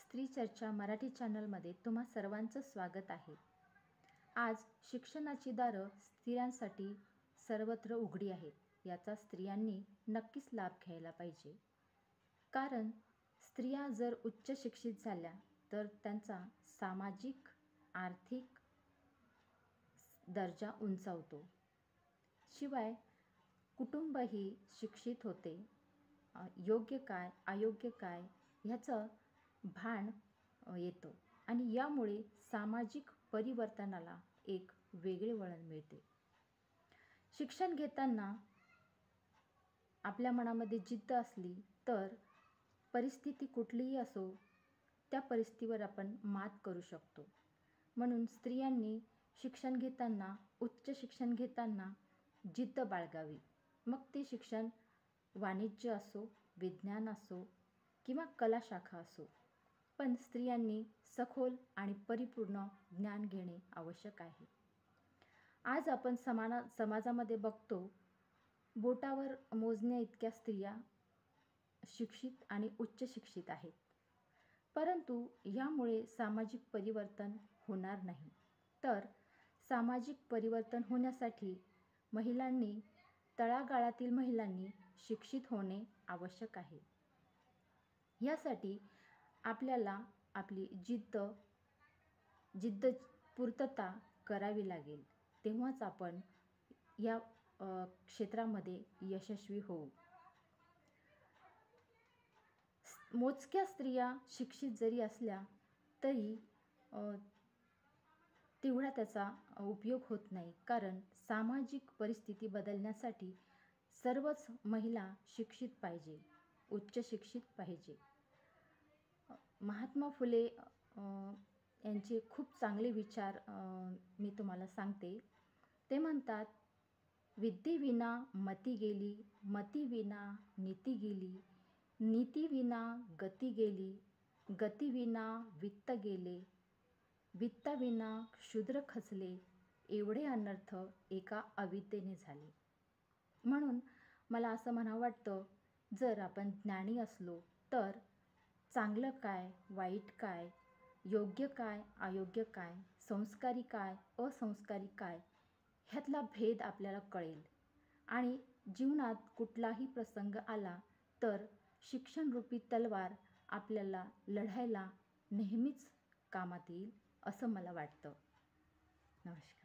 स्त्री चर्चा मराठी चॅनलमध्ये तुम्हा सर्वांचं स्वागत आहे। आज शिक्षणाची दारं स्त्रियांसाठी सर्वत्र उघडी आहेत, याचा स्त्रियांनी नक्कीच लाभ घ्यायला पाहिजे। कारण स्त्रिया जर उच्च शिक्षित झाल्या तर त्यांचा सामाजिक, आर्थिक दर्जा उंचावतो। शिवाय कुटुंबही शिक्षित होते। योग्य काय अयोग्य काय ह्याचं भान येतं आणि यामुळे सामाजिक परिवर्तनाला एक वेगळे वळण मिळते। शिक्षण घेताना आपल्या मनामध्ये जिद्द असली तर परिस्थिती कुठलीही असो त्या परिस्थितीवर आपण मात करू शकतो। म्हणून स्त्रियांनी शिक्षण घेताना, उच्च शिक्षण घेताना जिद्द बाळगावी। मग ते शिक्षण वाणिज्य असो, विज्ञान असो किंवा कला शाखा असो, पण स्त्रियांनी सखोल आणि परिपूर्ण ज्ञान घेणे आवश्यक आहे। आज आपण समाजामध्ये बघतो, बोटावर मोजण्या इतक्या स्त्रिया शिक्षित आणि उच्च शिक्षित आहेत। परंतु यामुळे सामाजिक परिवर्तन होणार नाही। तर सामाजिक परिवर्तन होण्यासाठी महिलांनी, तळागाळातील महिलांनी शिक्षित होणे आवश्यक आहे। यासाठी आपल्याला आपली जिद्द पूर्तता करावी लागेल, तेव्हाच आपण या क्षेत्रामध्ये यशस्वी होऊ। मोजक्या स्त्रिया शिक्षित जरी असल्या तरी तेवढा त्याचा उपयोग होत नाही, कारण सामाजिक परिस्थिती बदलण्यासाठी सर्वच महिला शिक्षित पाहिजे, उच्च शिक्षित पाहिजे। महात्मा फुले यांचे खूप चांगले विचार मी तुम्हाला सांगते। ते म्हणतात, विद्येविना मती गेली, मतीविना नीती गेली, नीतीविना गती गेली, गतीविना वित्त गेले, वित्ताविना शूद्र खचले, एवढे अनर्थ एका अविद्येने झाले। म्हणून मला असं म्हणावं वाटतं, जर आपण ज्ञानी असलो तर चांगलं काय, वाईट काय, योग्य काय, अयोग्य काय, संस्कारी काय, असंस्कारी काय ह्यातला भेद आपल्याला कळेल आणि जीवनात कुठलाही प्रसंग आला तर शिक्षणरूपी तलवार आपल्याला लढायला नेहमीच कामात येईल, असं मला वाटतं। नमस्कार।